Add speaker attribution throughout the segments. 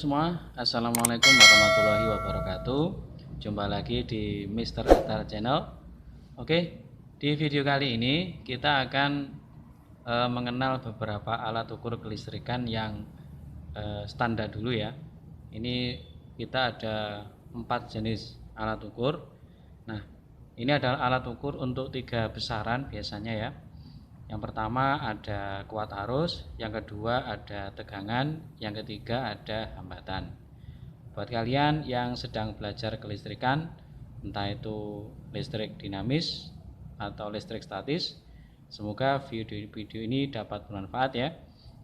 Speaker 1: semua, Assalamualaikum warahmatullahi wabarakatuh. Jumpa lagi di Mr. Etar Channel. Oke, di video kali ini kita akan mengenal beberapa alat ukur kelistrikan yang standar dulu ya. Ini kita ada 4 jenis alat ukur. Nah, ini adalah alat ukur untuk 3 besaran biasanya ya. Yang pertama ada kuat arus, yang kedua ada tegangan, yang ketiga ada hambatan. Buat kalian yang sedang belajar kelistrikan, entah itu listrik dinamis atau listrik statis, semoga video ini dapat bermanfaat ya.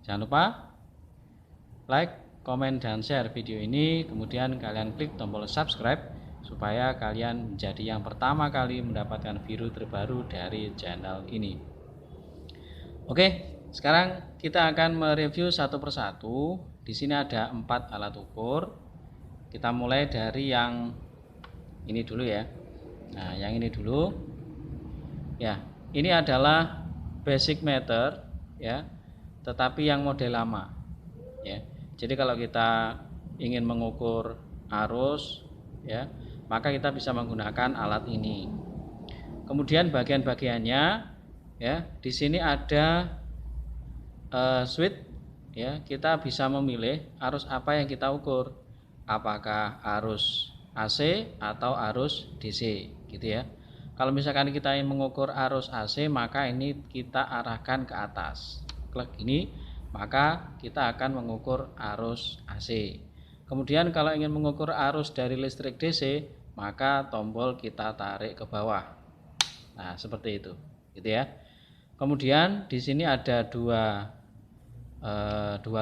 Speaker 1: Jangan lupa like, komen, dan share video ini, kemudian kalian klik tombol subscribe supaya kalian menjadi yang pertama kali mendapatkan video terbaru dari channel ini. Oke, sekarang kita akan mereview satu persatu. Di sini ada 4 alat ukur. Kita mulai dari yang ini dulu ya. Nah, yang ini dulu. Ya, ini adalah basic meter ya, tetapi yang model lama. Ya. Jadi kalau kita ingin mengukur arus ya, maka kita bisa menggunakan alat ini. Kemudian bagian-bagiannya ya, di sini ada switch ya, kita bisa memilih arus apa yang kita ukur, apakah arus AC atau arus DC gitu ya. Kalau misalkan kita ingin mengukur arus AC, maka ini kita arahkan ke atas, klik ini, maka kita akan mengukur arus AC. Kemudian kalau ingin mengukur arus dari listrik DC, maka tombol kita tarik ke bawah. Nah, seperti itu gitu ya. Kemudian di sini ada dua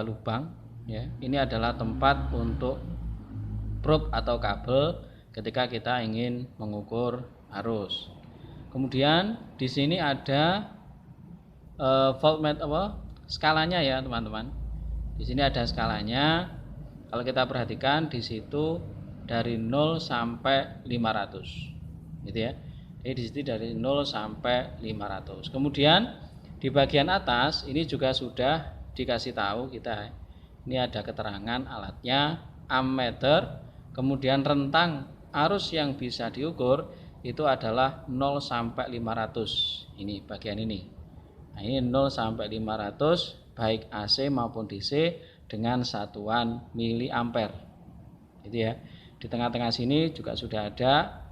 Speaker 1: lubang ya. Ini adalah tempat untuk probe atau kabel ketika kita ingin mengukur arus. Kemudian di sini ada voltmeter skalanya ya teman-teman. Di sini ada skalanya. Kalau kita perhatikan di situ dari 0 sampai 500 gitu ya. Jadi di situ dari 0 sampai 500. Kemudian di bagian atas ini juga sudah dikasih tahu kita. Ini ada keterangan alatnya, ammeter. Kemudian rentang arus yang bisa diukur itu adalah 0 sampai 500. Ini bagian ini. Nah, ini 0 sampai 500 baik AC maupun DC dengan satuan miliampere. Gitu ya. Di tengah-tengah sini juga sudah ada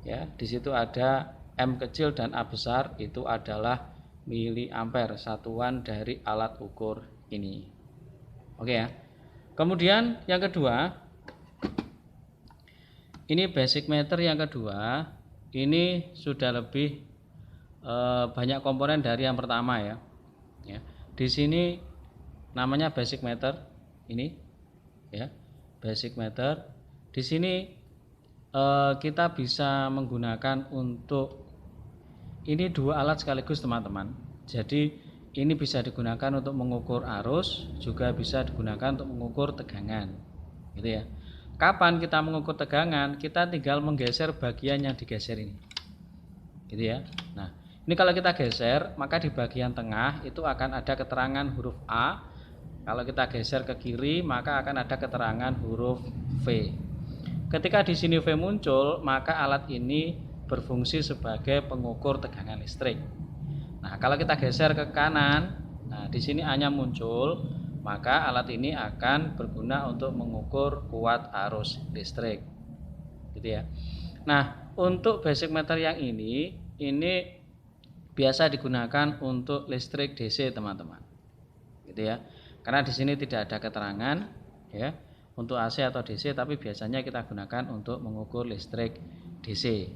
Speaker 1: ya, di situ ada M kecil dan A besar, itu adalah miliampere, satuan dari alat ukur ini. Oke ya. Kemudian yang kedua, ini basic meter yang kedua. Ini sudah lebih banyak komponen dari yang pertama ya. Ya. Di sini namanya basic meter ini ya, basic meter. Di sini kita bisa menggunakan untuk ini 2 alat sekaligus teman-teman. Jadi ini bisa digunakan untuk mengukur arus, juga bisa digunakan untuk mengukur tegangan gitu ya. Kapan kita mengukur tegangan? Kita tinggal menggeser bagian yang digeser ini gitu ya. Nah, ini kalau kita geser, maka di bagian tengah itu akan ada keterangan huruf A. Kalau kita geser ke kiri, maka akan ada keterangan huruf V. Ketika di sini V muncul, maka alat ini berfungsi sebagai pengukur tegangan listrik. Nah, kalau kita geser ke kanan, nah di sini A-nya muncul, maka alat ini akan berguna untuk mengukur kuat arus listrik. Gitu ya. Nah, untuk basic meter yang ini biasa digunakan untuk listrik DC, teman-teman. Gitu ya. Karena di sini tidak ada keterangan ya untuk AC atau DC, tapi biasanya kita gunakan untuk mengukur listrik DC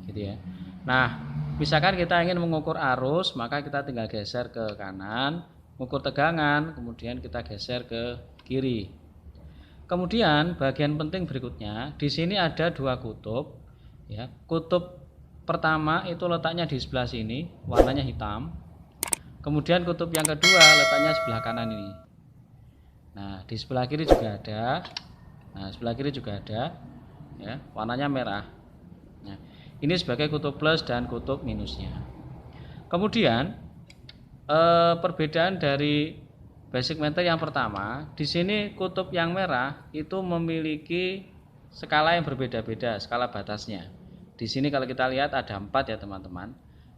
Speaker 1: gitu ya. Nah, misalkan kita ingin mengukur arus, maka kita tinggal geser ke kanan, mengukur tegangan, kemudian kita geser ke kiri. Kemudian bagian penting berikutnya, di sini ada 2 kutub ya. Kutub pertama itu letaknya di sebelah sini, warnanya hitam. Kemudian kutub yang kedua letaknya sebelah kanan ini. Nah, di sebelah kiri juga ada. Nah, sebelah kiri juga ada ya, warnanya merah. Nah, ini sebagai kutub plus dan kutub minusnya. Kemudian perbedaan dari basic meter yang pertama, di sini kutub yang merah itu memiliki skala yang berbeda-beda, skala batasnya. Di sini kalau kita lihat ada 4 ya teman-teman.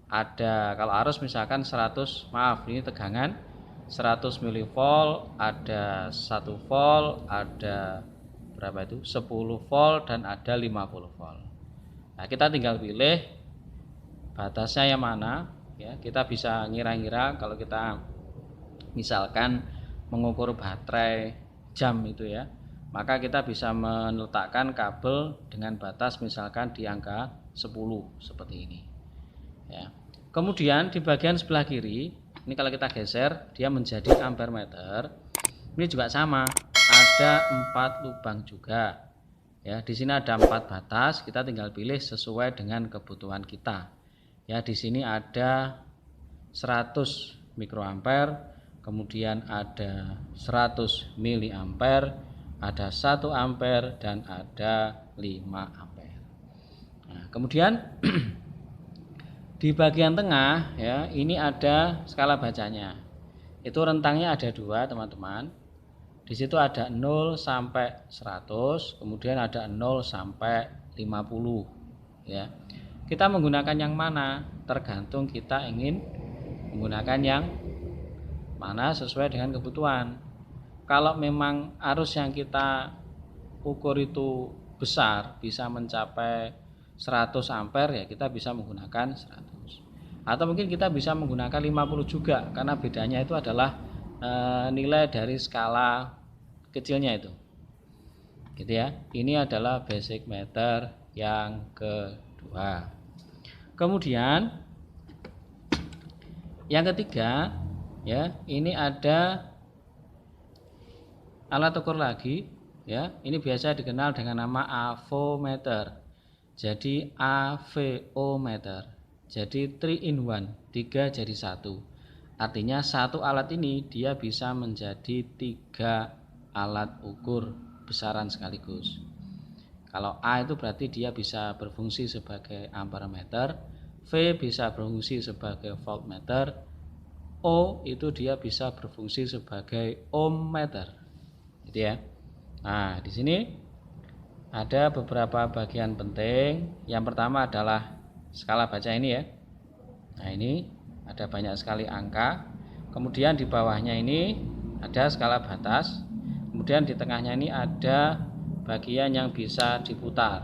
Speaker 1: Ada kalau arus misalkan 100, maaf ini tegangan 100 mV, ada 1 volt, ada berapa itu? 10 volt dan ada 50 volt. Nah, kita tinggal pilih batasnya yang mana ya. Kita bisa ngira-ngira kalau kita misalkan mengukur baterai jam itu ya, maka kita bisa meletakkan kabel dengan batas misalkan di angka 10 seperti ini ya. Kemudian di bagian sebelah kiri ini kalau kita geser dia menjadi ampere meter. Ini juga sama, ada 4 lubang juga ya. Di sini ada 4 batas, kita tinggal pilih sesuai dengan kebutuhan kita ya. Di sini ada 100 mikroampere, kemudian ada 100 miliampere, ada 1 ampere dan ada 5 ampere. Nah, kemudian di bagian tengah ya, ini ada skala bacanya. Itu rentangnya ada 2 teman-teman. Di situ ada 0 sampai 100, kemudian ada 0 sampai 50 ya. Kita menggunakan yang mana? Tergantung kita ingin menggunakan yang mana sesuai dengan kebutuhan. Kalau memang arus yang kita ukur itu besar, bisa mencapai 100 ampere ya, kita bisa menggunakan 100. Atau mungkin kita bisa menggunakan 50 juga, karena bedanya itu adalah nilai dari skala kecilnya itu. Gitu ya. Ini adalah basic meter yang kedua. Kemudian yang ketiga ya, ini ada alat ukur lagi ya. Ini biasa dikenal dengan nama avometer. Jadi avometer. Jadi 3 in 1, 3 jadi 1. Artinya satu alat ini dia bisa menjadi 3 alat ukur besaran sekaligus. Kalau A itu berarti dia bisa berfungsi sebagai amperemeter, V bisa berfungsi sebagai voltmeter, O itu dia bisa berfungsi sebagai ohmmeter, gitu ya. Nah, di sini ada beberapa bagian penting. Yang pertama adalah skala baca ini ya. Nah, ini ada banyak sekali angka. Kemudian di bawahnya ini ada skala batas. Kemudian di tengahnya ini ada bagian yang bisa diputar.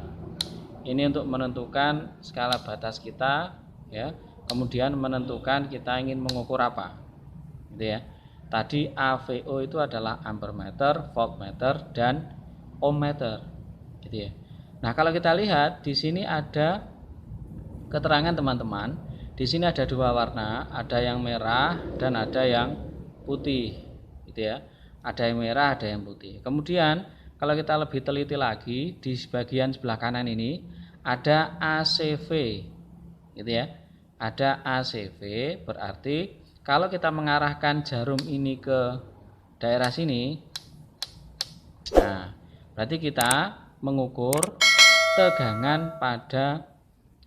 Speaker 1: Ini untuk menentukan skala batas kita ya. Kemudian menentukan kita ingin mengukur apa, gitu ya. Tadi AVO itu adalah ampermeter, voltmeter, dan ohmmeter, gitu ya. Nah, kalau kita lihat di sini ada keterangan teman-teman. Di sini ada 2 warna, ada yang merah dan ada yang putih, gitu ya. Ada yang merah, ada yang putih. Kemudian kalau kita lebih teliti lagi di bagian sebelah kanan ini ada ACV, gitu ya. Ada ACV berarti kalau kita mengarahkan jarum ini ke daerah sini, nah berarti kita mengukur tegangan pada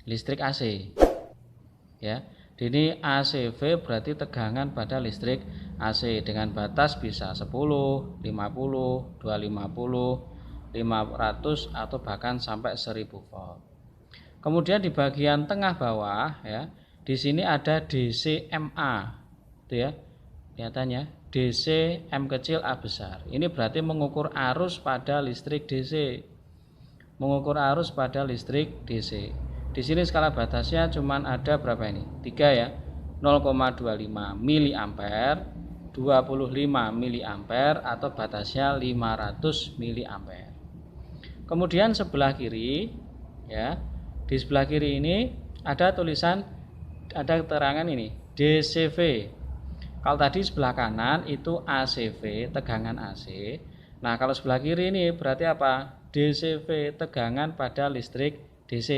Speaker 1: listrik AC ya. Ini ACV berarti tegangan pada listrik AC dengan batas bisa 10, 50, 250, 500 atau bahkan sampai 1000 volt. Kemudian di bagian tengah bawah ya, di sini ada DCMA, itu ya, kelihatannya DC M kecil A besar. Ini berarti mengukur arus pada listrik DC, mengukur arus pada listrik DC. Di sini skala batasnya cuman ada berapa ini? 3 ya, 0,25 miliampere, 25 miliampere atau batasnya 500 miliampere. Kemudian sebelah kiri ya, di sebelah kiri ini ada tulisan, ada keterangan ini DCV. Kalau tadi sebelah kanan itu ACV, tegangan AC. Nah, kalau sebelah kiri ini berarti apa? DCV, tegangan pada listrik DC.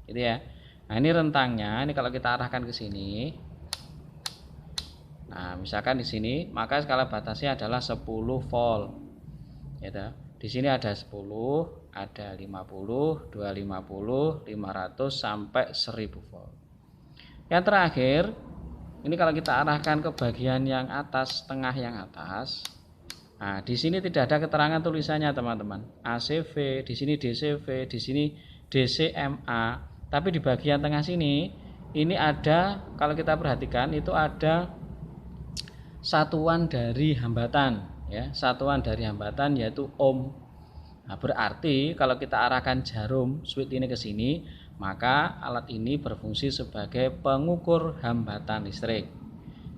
Speaker 1: Gitu ya. Nah, ini rentangnya. Ini kalau kita arahkan ke sini. Nah, misalkan di sini, maka skala batasnya adalah 10 volt. Gitu. Di sini ada 10, ada 50, 250, 500 sampai 1000 volt. Yang terakhir Ini kalau kita arahkan ke bagian yang atas, tengah yang atas. Nah, di sini tidak ada keterangan tulisannya, teman-teman. ACV, di sini DCV, di sini DCMA. Tapi di bagian tengah sini ini ada, kalau kita perhatikan itu ada satuan dari hambatan, ya, satuan dari hambatan yaitu ohm. Nah, berarti kalau kita arahkan jarum switch ini ke sini, maka alat ini berfungsi sebagai pengukur hambatan listrik.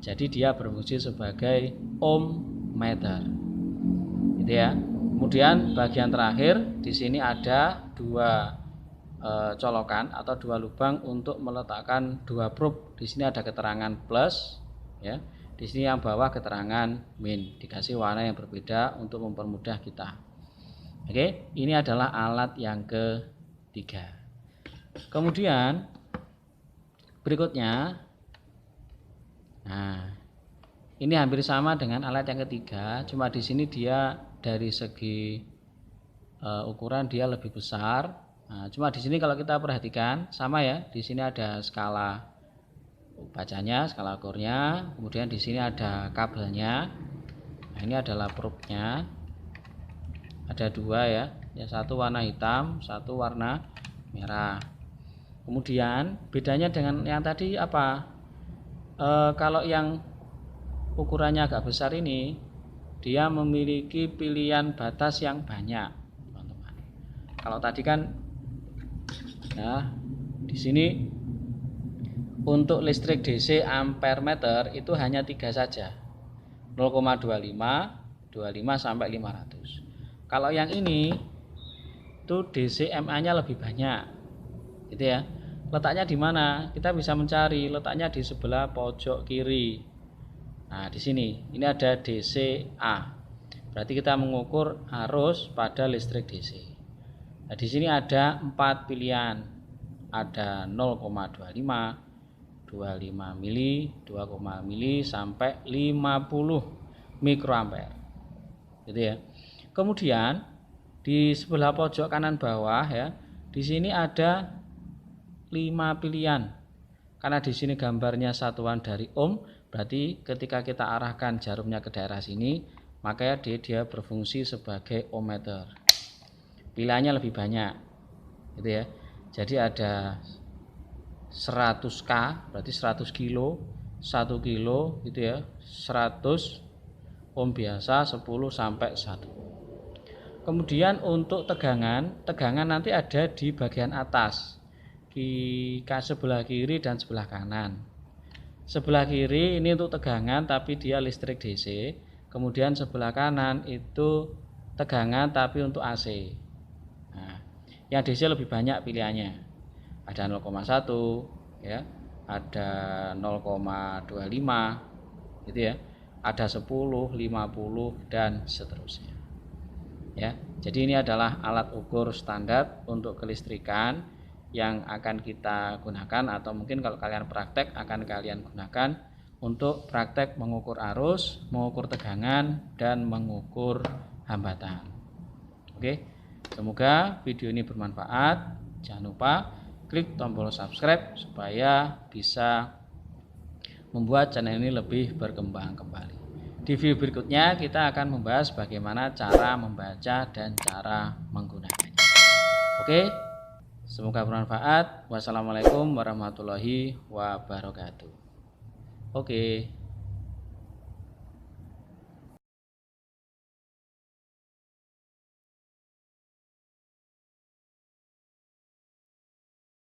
Speaker 1: Jadi dia berfungsi sebagai ohm meter. Gitu ya. Kemudian bagian terakhir di sini ada dua colokan atau dua lubang untuk meletakkan dua probe. Di sini ada keterangan plus, ya. Di sini yang bawah keterangan min, dikasih warna yang berbeda untuk mempermudah kita. Oke, ini adalah alat yang ketiga. Kemudian berikutnya, nah ini hampir sama dengan alat yang ketiga, cuma di sini dia dari segi ukuran dia lebih besar. Nah, cuma di sini kalau kita perhatikan sama ya, di sini ada skala bacanya, skala ukurnya, kemudian di sini ada kabelnya. Nah, ini adalah probe-nya. Ada dua ya, yang satu warna hitam, satu warna merah. Kemudian bedanya dengan yang tadi apa? Kalau yang ukurannya agak besar ini, dia memiliki pilihan batas yang banyak, teman-teman. Kalau tadi kan, nah di sini untuk listrik DC ampere meter itu hanya 3 saja, 0,25, 25 sampai 500. Kalau yang ini itu DCMA-nya lebih banyak, gitu ya. Letaknya di mana? Kita bisa mencari. Letaknya di sebelah pojok kiri. Nah, di sini ini ada DCA. Berarti kita mengukur arus pada listrik DC. Nah, di sini ada 4 pilihan. Ada 0,25, 25 mili, 2, mili sampai 50 mikroampere. Gitu ya. Kemudian di sebelah pojok kanan bawah ya, di sini ada 5 pilihan. Karena di sini gambarnya satuan dari ohm, berarti ketika kita arahkan jarumnya ke daerah sini, maka dia berfungsi sebagai ohm meter. Pilihannya lebih banyak, gitu ya. Jadi ada 100K, berarti 100 kilo, 1 kilo, gitu ya. 100 ohm biasa, 10 sampai 1. Kemudian untuk tegangan nanti ada di bagian atas, di sebelah kiri dan sebelah kanan. Sebelah kiri ini untuk tegangan tapi dia listrik DC. Kemudian sebelah kanan itu tegangan tapi untuk AC. Nah, yang DC lebih banyak pilihannya. Ada 0,1 ya, ada 0,25 gitu ya. Ada 10, 50 dan seterusnya. Ya, jadi ini adalah alat ukur standar untuk kelistrikan yang akan kita gunakan, atau mungkin kalau kalian praktek akan kalian gunakan untuk praktek mengukur arus, mengukur tegangan, dan mengukur hambatan. Oke, semoga video ini bermanfaat. Jangan lupa klik tombol subscribe supaya bisa membuat channel ini lebih berkembang kembali. Di video berikutnya kita akan membahas bagaimana cara membaca dan cara menggunakannya. Oke, semoga bermanfaat. Wassalamualaikum warahmatullahi wabarakatuh. Oke.